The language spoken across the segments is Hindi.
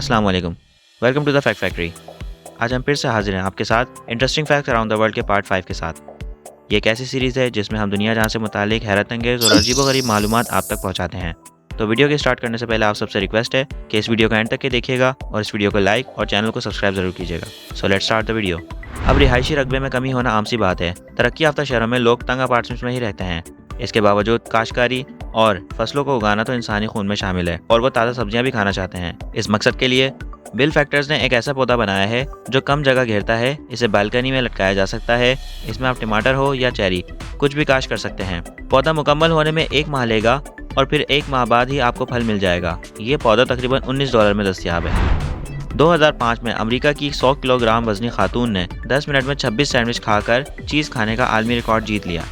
अस्सलाम वालेकुम। Welcome to the fact factory. आज हम फिर से हाजिर हैं आपके साथ interesting facts around the world के पार्ट 5 के साथ। ये एक ऐसी सीरीज़ है जिसमें हम दुनिया जहां से मुतालिक हैरत अंगेज़ और अजीबोगरीब मालूमात आप तक पहुंचाते हैं। तो वीडियो के स्टार्ट करने से पहले आप सबसे रिक्वेस्ट है कि इस वीडियो को एंड तक के देखिएगा और इस वीडियो को लाइक और चैनल को सब्सक्राइब जरूर कीजिएगा। So let's start the video. अब रिहायशी रकबे में कमी होना आम सी बात है। तरक्की याफ्ता शहरों में लोग तंग अपार्टमेंट्स में ही रहते हैं। इसके बावजूद काश्तकारी और फसलों को उगाना तो इंसानी खून में शामिल है और वो ताज़ा सब्जियां भी खाना चाहते हैं। इस मकसद के लिए बिल फैक्टर्स ने एक ऐसा पौधा बनाया है जो कम जगह घेरता है। इसे बालकनी में लटकाया जा सकता है। इसमें आप टमाटर हो या चेरी कुछ भी काश्त कर सकते हैं। पौधा मुकम्मल होने में 1 माह लेगा और फिर 1 माह बाद ही आपको फल मिल जाएगा। ये पौधा तकरीबन $19 में दस्तयाब है। 2005 में अमेरिका की 100 किलोग्राम वजनी खातून ने 10 मिनट में 26 सैंडविच खाकर चीज़ खाने का आलमी रिकॉर्ड जीत लिया।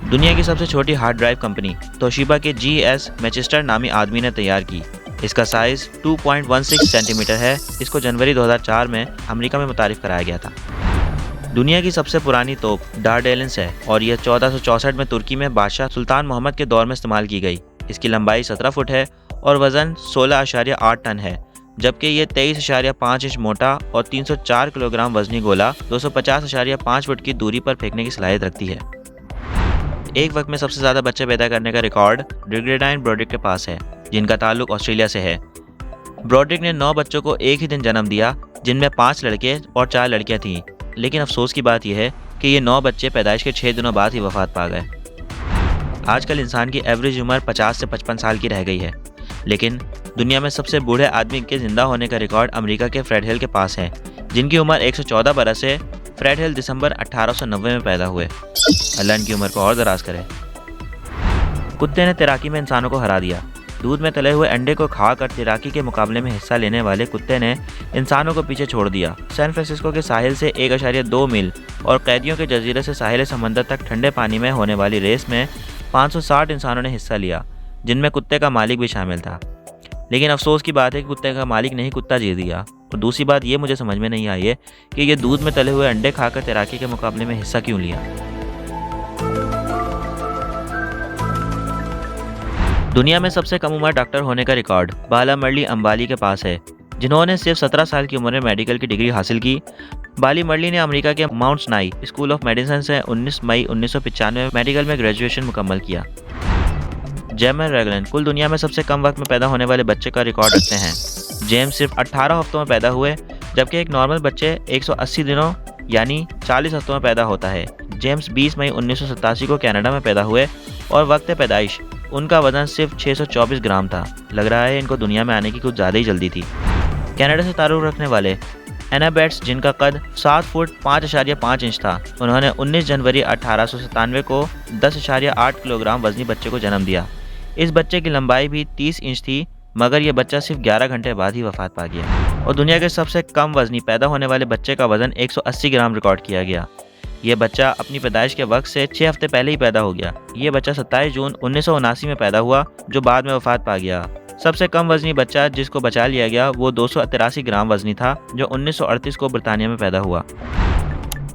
दुनिया की सबसे छोटी हार्ड ड्राइव कंपनी तोशिबा के GS मैचेस्टर नामी आदमी ने तैयार की। इसका साइज 2.16 सेंटीमीटर है। इसको जनवरी 2004 में अमेरिका में मुतारिफ कराया गया था। दुनिया की सबसे पुरानी तोप डार्डेलेंस है और यह 1464 में तुर्की में बादशाह सुल्तान मोहम्मद के दौर में इस्तेमाल की गई। इसकी लंबाई 17 फुट है और वजन 16.8 टन है, जबकि यह 23.5 इंच मोटा और 304 किलोग्राम वजनी गोला 250.5 फुट की दूरी पर फेंकने की सलाहियत रखती है। एक वक्त में सबसे ज़्यादा बच्चे पैदा करने का रिकॉर्ड ब्रिगेडाइन ब्रॉड्रिक के पास है, जिनका ताल्लुक ऑस्ट्रेलिया से है। ब्रॉड्रिक ने 9 बच्चों को एक ही दिन जन्म दिया, जिनमें 5 लड़के और 4 लड़कियां थीं। लेकिन अफसोस की बात यह है कि ये 9 बच्चे पैदाइश के 6 दिनों बाद ही वफात पा गए। आजकल इंसान की एवरेज उम्र 50 से 55 साल की रह गई है, लेकिन दुनिया में सबसे बूढ़े आदमी के जिंदा होने का रिकॉर्ड अमेरिका के फ्रेड हिल के पास है, जिनकी उम्र 114 बरस है। फ्रेड हिल दिसंबर 1890 में पैदा हुए। अल्लाह इनकी उम्र को और दराज करे। कुत्ते ने तैराकी में इंसानों को हरा दिया। दूध में तले हुए अंडे को खाकर तैराकी के मुकाबले में हिस्सा लेने वाले कुत्ते ने इंसानों को पीछे छोड़ दिया। सैन फ्रांसिस्को के साहिल से 1.2 मील और कैदियों के जजीरे से साहिल समंदर तक ठंडे पानी में होने वाली रेस में 560 इंसानों ने हिस्सा लिया, जिनमें कुत्ते का मालिक भी शामिल था। लेकिन अफसोस की बात है कि कुत्ते का मालिक नहीं, कुत्ता जीत गया। और दूसरी बात ये मुझे समझ में नहीं आई है कि ये दूध में तले हुए अंडे खाकर तैराकी के मुकाबले में हिस्सा क्यों लिया। दुनिया में सबसे कम उम्र डॉक्टर होने का रिकॉर्ड बालामुरली अंबाली के पास है, जिन्होंने सिर्फ 17 साल की उम्र में मेडिकल की डिग्री हासिल की। बालामुरली ने अमेरिका के Mount Sinai school of medicine से 19 मई 1995 में मेडिकल में ग्रेजुएशन मुकम्मल किया। जेमर रेगलन कुल दुनिया में सबसे कम वक्त में पैदा होने वाले बच्चे का रिकॉर्ड रखते हैं। जेम्स सिर्फ 18 हफ्तों में पैदा हुए, जबकि एक नॉर्मल बच्चे 180 दिनों यानी 40 हफ्तों में पैदा होता है। जेम्स 20 मई 1987 को कनाडा में पैदा हुए और वक्त पैदाइश उनका वजन सिर्फ 624 ग्राम था। लग रहा है इनको दुनिया में आने की कुछ ज़्यादा ही जल्दी थी। कनाडा से ताल्लुक़ रखने वाले एना बेट्स, जिनका कद 7 फुट 5.5 इंच था, उन्होंने 19 जनवरी 1897 को 10.8 किलोग्राम वजनी बच्चे को जन्म दिया। इस बच्चे की लंबाई भी 30 इंच थी, मगर यह बच्चा सिर्फ 11 घंटे बाद ही वफात पा गया। और दुनिया के सबसे कम वजनी पैदा होने वाले बच्चे का वजन 180 ग्राम रिकॉर्ड किया गया। यह बच्चा अपनी पैदाइश के वक्त से 6 हफ्ते पहले ही पैदा हो गया। यह बच्चा 27 जून 1979 में पैदा हुआ, जो बाद में वफात पा गया। सबसे कम वजनी बच्चा जिसको बचा लिया गया वो 283 ग्राम वजनी था, जो 1938 को बरतानिया में पैदा हुआ।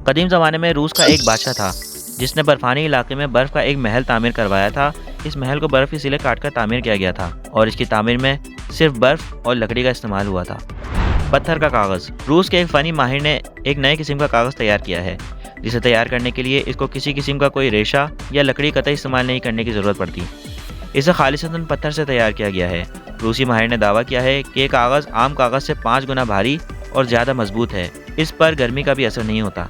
कदीम ज़माने में रूस का एक बादशाह था जिसने बर्फानी इलाके में बर्फ़ का एक महल तामीर करवाया था। इस महल को बर्फ़ की सिले काटकर तामीर किया गया था और इसकी तामीर में सिर्फ बर्फ़ और लकड़ी का इस्तेमाल हुआ था। पत्थर का कागज़ रूस के एक फ़नी माहिर ने एक नए किस्म का कागज़ तैयार किया है, जिसे तैयार करने के लिए इसको किसी किस्म का कोई रेशा या लकड़ी कतई इस्तेमाल नहीं करने की ज़रूरत पड़ती। इसे खालिसतन पत्थर से तैयार किया गया है। रूसी माहिर ने दावा किया है कि ये कागज़ आम कागज़ से 5 गुना भारी और ज़्यादा मजबूत है। इस पर गर्मी का भी असर नहीं होता।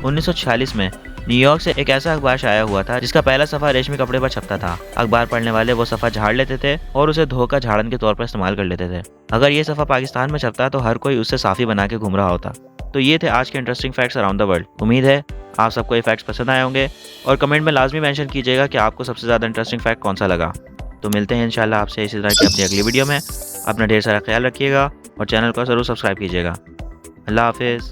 1946 में न्यूयॉर्क से एक ऐसा अखबार शाया हुआ था जिसका पहला सफ़ा रेशमी कपड़े पर छपता था। अखबार पढ़ने वाले वो सफ़ा झाड़ लेते थे और उसे धोकर झाड़न के तौर पर इस्तेमाल कर लेते थे। अगर ये सफ़ा पाकिस्तान में छपता तो हर कोई उससे साफ़ी बना के घूम रहा होता। तो ये थे आज के interesting facts around the world. उम्मीद है आप सबको ये फैक्ट्स पसंद आए होंगे और कमेंट में लाजमी मेंशन कीजिएगा कि आपको सबसे ज़्यादा इंटरेस्टिंग फैक्ट कौन सा लगा। तो मिलते हैं इंशाल्लाह आपसे इसी तरह की अपनी अगली वीडियो में। अपना ढेर सारा ख्याल रखिएगा और चैनल को ज़रूर सब्सक्राइब कीजिएगा। अल्लाह हाफिज़।